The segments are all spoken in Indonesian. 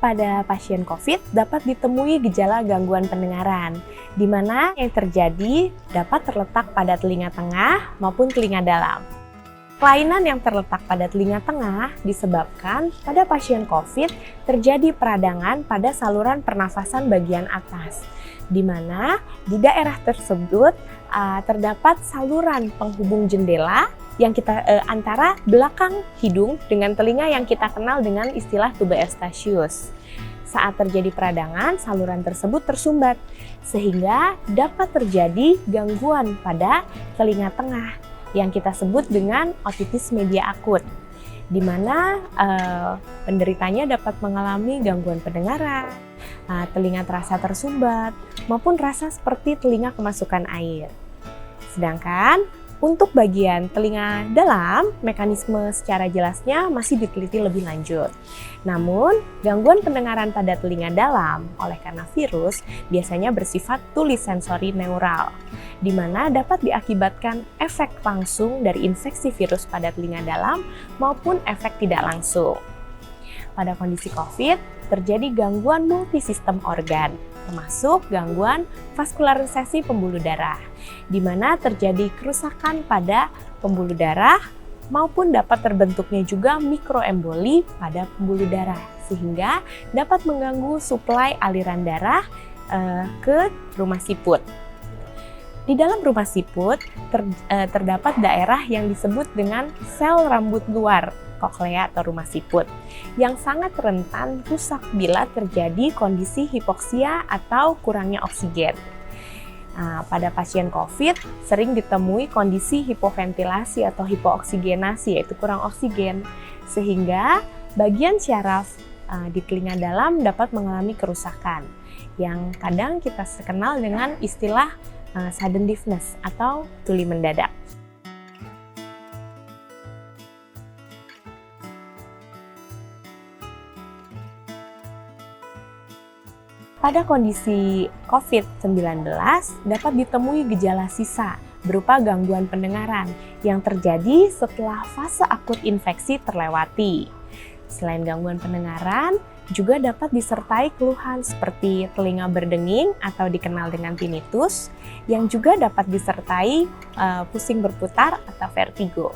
pada pasien COVID dapat ditemui gejala gangguan pendengaran, di mana yang terjadi dapat terletak pada telinga tengah maupun telinga dalam. Kelainan yang terletak pada telinga tengah disebabkan pada pasien COVID terjadi peradangan pada saluran pernafasan bagian atas, di mana di daerah tersebut terdapat saluran penghubung jendela yang kita antara belakang hidung dengan telinga yang kita kenal dengan istilah tuba eustachius. Saat terjadi peradangan, saluran tersebut tersumbat sehingga dapat terjadi gangguan pada telinga tengah yang kita sebut dengan otitis media akut, di mana penderitanya dapat mengalami gangguan pendengaran, telinga terasa tersumbat, maupun rasa seperti telinga kemasukan air. Sedangkan untuk bagian telinga dalam, mekanisme secara jelasnya masih diteliti lebih lanjut. Namun, gangguan pendengaran pada telinga dalam oleh karena virus biasanya bersifat tulisensori neural, di mana dapat diakibatkan efek langsung dari infeksi virus pada telinga dalam maupun efek tidak langsung. Pada kondisi COVID, terjadi gangguan multisistem organ, termasuk gangguan vaskularisasi pembuluh darah, di mana terjadi kerusakan pada pembuluh darah maupun dapat terbentuknya juga mikroemboli pada pembuluh darah, sehingga dapat mengganggu suplai aliran darah ke rumah siput. Di dalam rumah siput terdapat daerah yang disebut dengan sel rambut luar koklea atau rumah siput yang sangat rentan rusak bila terjadi kondisi hipoksia atau kurangnya oksigen. Pada pasien COVID sering ditemui kondisi hipoventilasi atau hipooksigenasi, yaitu kurang oksigen, sehingga bagian syaraf di telinga dalam dapat mengalami kerusakan yang kadang kita kenal dengan istilah sudden deafness atau tuli mendadak. Pada kondisi COVID-19 dapat ditemui gejala sisa berupa gangguan pendengaran yang terjadi setelah fase akut infeksi terlewati. Selain gangguan pendengaran, juga dapat disertai keluhan seperti telinga berdenging atau dikenal dengan tinnitus, yang juga dapat disertai pusing berputar atau vertigo.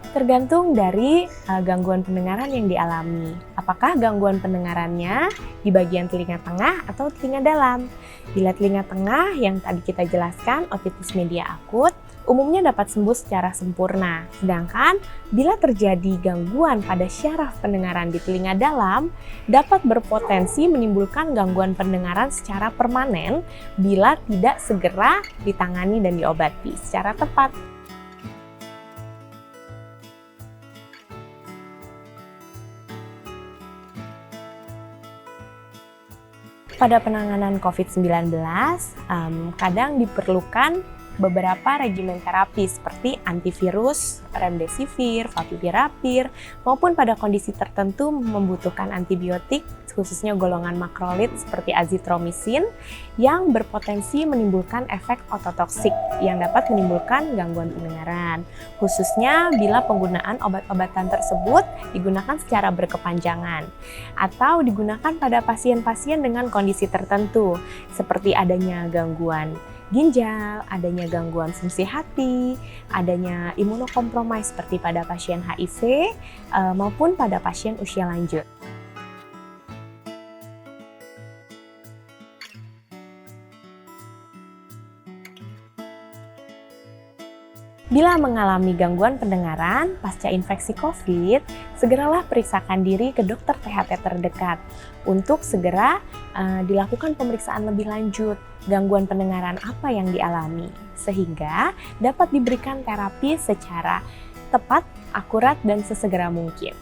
Tergantung dari gangguan pendengaran yang dialami. Apakah gangguan pendengarannya di bagian telinga tengah atau telinga dalam? Bila telinga tengah yang tadi kita jelaskan, otitis media akut, umumnya dapat sembuh secara sempurna. Sedangkan bila terjadi gangguan pada syaraf pendengaran di telinga dalam, dapat berpotensi menimbulkan gangguan pendengaran secara permanen bila tidak segera ditangani dan diobati secara tepat. Pada penanganan COVID-19, kadang diperlukan beberapa regimen terapi seperti antivirus, remdesivir, favipiravir, maupun pada kondisi tertentu membutuhkan antibiotik, khususnya golongan makrolid seperti azitromisin, yang berpotensi menimbulkan efek ototoksik yang dapat menimbulkan gangguan pendengaran, khususnya bila penggunaan obat-obatan tersebut digunakan secara berkepanjangan atau digunakan pada pasien-pasien dengan kondisi tertentu, seperti adanya gangguan ginjal, adanya gangguan fungsi hati, adanya imunokompromis seperti pada pasien HIV maupun pada pasien usia lanjut. Bila mengalami gangguan pendengaran pasca infeksi COVID, segeralah periksakan diri ke dokter THT terdekat untuk segera dilakukan pemeriksaan lebih lanjut gangguan pendengaran apa yang dialami, sehingga dapat diberikan terapi secara tepat, akurat, dan sesegera mungkin.